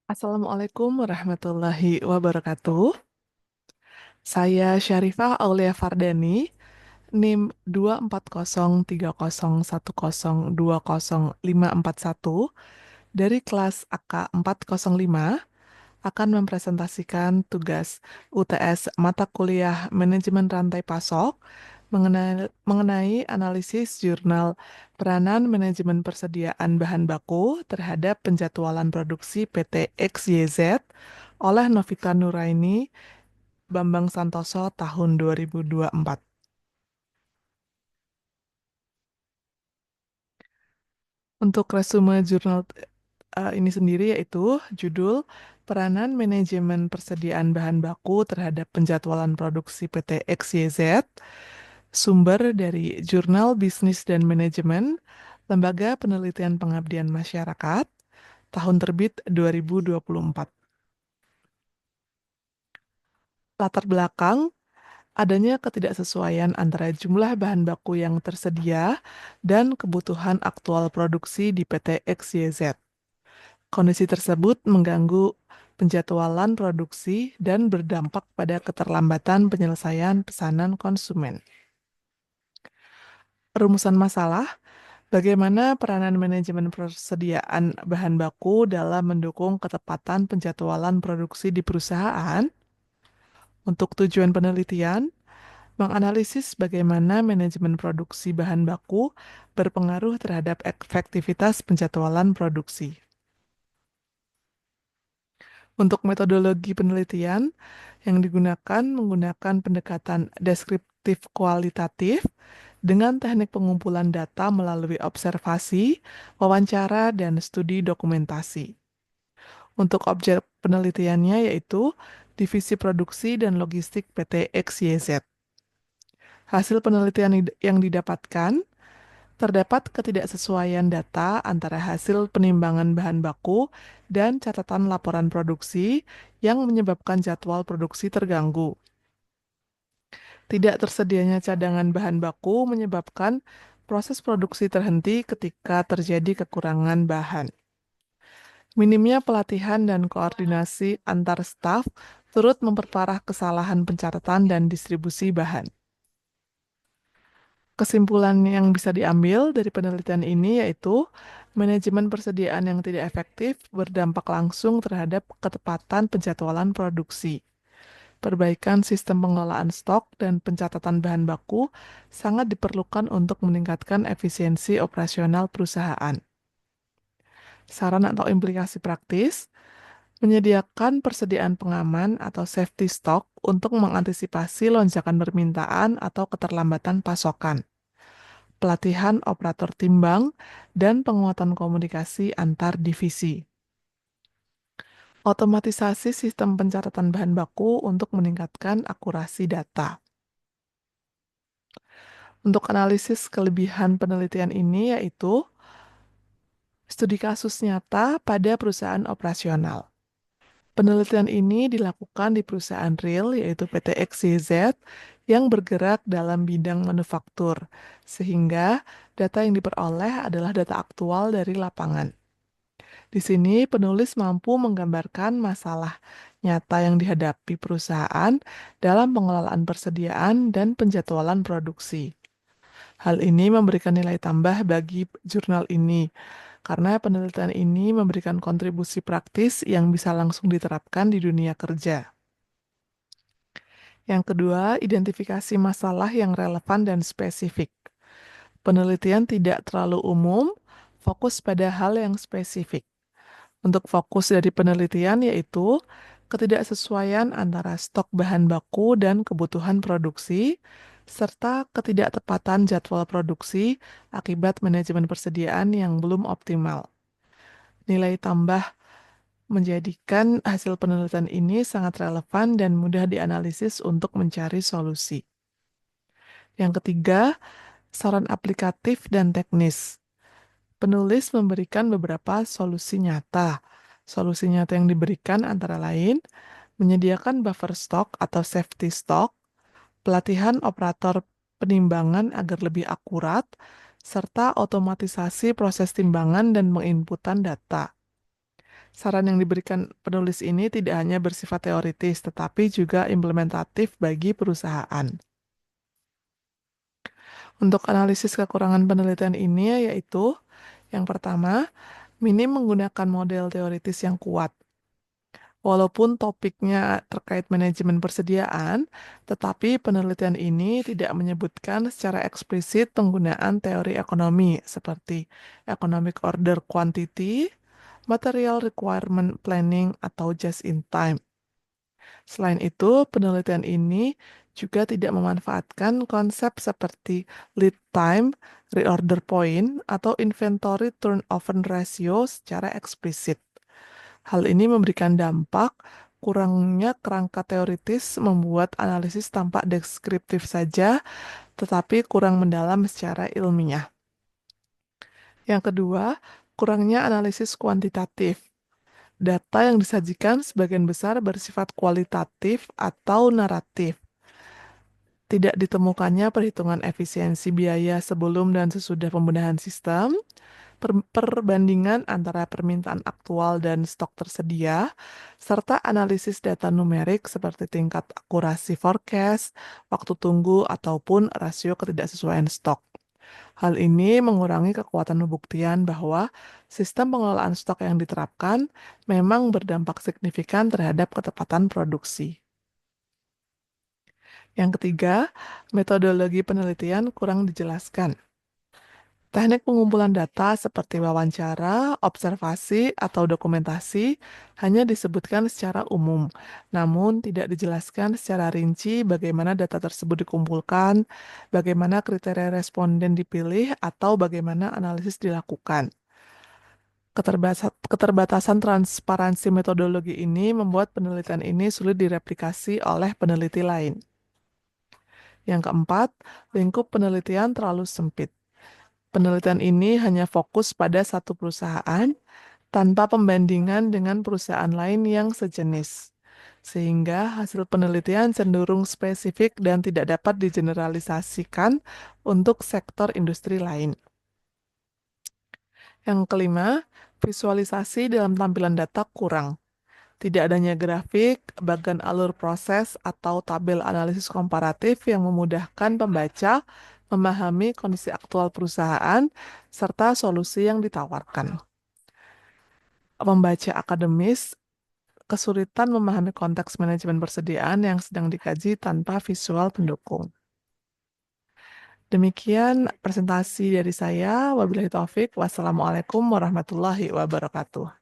Assalamualaikum warahmatullahi wabarakatuh. Saya Syarifah Aulia Fardani, NIM 2401010200541 dari kelas AK 405 akan mempresentasikan tugas UTS mata kuliah Manajemen Rantai Pasok mengenai analisis jurnal peranan manajemen persediaan bahan baku terhadap penjadwalan produksi PT XYZ oleh Novita Nuraini Bambang Santoso tahun 2024. Untuk resume jurnal ini sendiri yaitu judul Peranan Manajemen Persediaan Bahan Baku terhadap Penjadwalan Produksi PT XYZ, sumber dari Jurnal Bisnis dan Manajemen, Lembaga Penelitian Pengabdian Masyarakat, tahun terbit 2024. Latar belakang adanya ketidaksesuaian antara jumlah bahan baku yang tersedia dan kebutuhan aktual produksi di PT XYZ. Kondisi tersebut mengganggu penjadwalan produksi dan berdampak pada keterlambatan penyelesaian pesanan konsumen. Rumusan masalah, bagaimana peranan manajemen persediaan bahan baku dalam mendukung ketepatan penjadwalan produksi di perusahaan? Untuk tujuan penelitian, menganalisis bagaimana manajemen produksi bahan baku berpengaruh terhadap efektivitas penjadwalan produksi. Untuk metodologi penelitian yang digunakan menggunakan pendekatan deskriptif kualitatif dengan teknik pengumpulan data melalui observasi, wawancara, dan studi dokumentasi. Untuk objek penelitiannya yaitu Divisi Produksi dan Logistik PT XYZ. Hasil penelitian yang didapatkan, terdapat ketidaksesuaian data antara hasil penimbangan bahan baku dan catatan laporan produksi yang menyebabkan jadwal produksi terganggu. Tidak tersedianya cadangan bahan baku menyebabkan proses produksi terhenti ketika terjadi kekurangan bahan. Minimnya pelatihan dan koordinasi antar staf turut memperparah kesalahan pencatatan dan distribusi bahan. Kesimpulan yang bisa diambil dari penelitian ini yaitu manajemen persediaan yang tidak efektif berdampak langsung terhadap ketepatan penjadwalan produksi. Perbaikan sistem pengelolaan stok dan pencatatan bahan baku sangat diperlukan untuk meningkatkan efisiensi operasional perusahaan. Saran atau implikasi praktis, menyediakan persediaan pengaman atau safety stock untuk mengantisipasi lonjakan permintaan atau keterlambatan pasokan, pelatihan operator timbang, dan penguatan komunikasi antar divisi. Otomatisasi sistem pencatatan bahan baku untuk meningkatkan akurasi data. Untuk analisis kelebihan penelitian ini yaitu studi kasus nyata pada perusahaan operasional. Penelitian ini dilakukan di perusahaan real yaitu PT XYZ yang bergerak dalam bidang manufaktur, sehingga data yang diperoleh adalah data aktual dari lapangan. Di sini penulis mampu menggambarkan masalah nyata yang dihadapi perusahaan dalam pengelolaan persediaan dan penjadwalan produksi. Hal ini memberikan nilai tambah bagi jurnal ini, karena penelitian ini memberikan kontribusi praktis yang bisa langsung diterapkan di dunia kerja. Yang kedua, identifikasi masalah yang relevan dan spesifik. Penelitian tidak terlalu umum, fokus pada hal yang spesifik. Untuk fokus dari penelitian yaitu ketidaksesuaian antara stok bahan baku dan kebutuhan produksi, serta ketidaktepatan jadwal produksi akibat manajemen persediaan yang belum optimal. Nilai tambah menjadikan hasil penelitian ini sangat relevan dan mudah dianalisis untuk mencari solusi. Yang ketiga, saran aplikatif dan teknis. Penulis memberikan beberapa solusi nyata. Solusi nyata yang diberikan antara lain menyediakan buffer stock atau safety stock, pelatihan operator penimbangan agar lebih akurat, serta otomatisasi proses timbangan dan penginputan data. Saran yang diberikan penulis ini tidak hanya bersifat teoritis, tetapi juga implementatif bagi perusahaan. Untuk analisis kekurangan penelitian ini yaitu, yang pertama, minim menggunakan model teoritis yang kuat. Walaupun topiknya terkait manajemen persediaan, tetapi penelitian ini tidak menyebutkan secara eksplisit penggunaan teori ekonomi seperti economic order quantity, material requirement planning, atau just in time. Selain itu, penelitian ini juga tidak memanfaatkan konsep seperti lead time, reorder point, atau inventory turnover ratio secara eksplisit. Hal ini memberikan dampak, kurangnya kerangka teoritis membuat analisis tampak deskriptif saja, tetapi kurang mendalam secara ilmiah. Yang kedua, kurangnya analisis kuantitatif. Data yang disajikan sebagian besar bersifat kualitatif atau naratif. Tidak ditemukannya perhitungan efisiensi biaya sebelum dan sesudah pembenahan sistem, perbandingan antara permintaan aktual dan stok tersedia, serta analisis data numerik seperti tingkat akurasi forecast, waktu tunggu, ataupun rasio ketidaksesuaian stok. Hal ini mengurangi kekuatan pembuktian bahwa sistem pengelolaan stok yang diterapkan memang berdampak signifikan terhadap ketepatan produksi. Yang ketiga, metodologi penelitian kurang dijelaskan. Teknik pengumpulan data seperti wawancara, observasi, atau dokumentasi hanya disebutkan secara umum, namun tidak dijelaskan secara rinci bagaimana data tersebut dikumpulkan, bagaimana kriteria responden dipilih, atau bagaimana analisis dilakukan. Keterbatasan transparansi metodologi ini membuat penelitian ini sulit direplikasi oleh peneliti lain. Yang keempat, lingkup penelitian terlalu sempit. Penelitian ini hanya fokus pada satu perusahaan tanpa pembandingan dengan perusahaan lain yang sejenis, sehingga hasil penelitian cenderung spesifik dan tidak dapat digeneralisasikan untuk sektor industri lain. Yang kelima, visualisasi dalam tampilan data kurang. Tidak adanya grafik, bagan alur proses, atau tabel analisis komparatif yang memudahkan pembaca memahami kondisi aktual perusahaan serta solusi yang ditawarkan. Pembaca akademis kesulitan memahami konteks manajemen persediaan yang sedang dikaji tanpa visual pendukung. Demikian presentasi dari saya. Wabillahi taufik. Wassalamualaikum warahmatullahi wabarakatuh.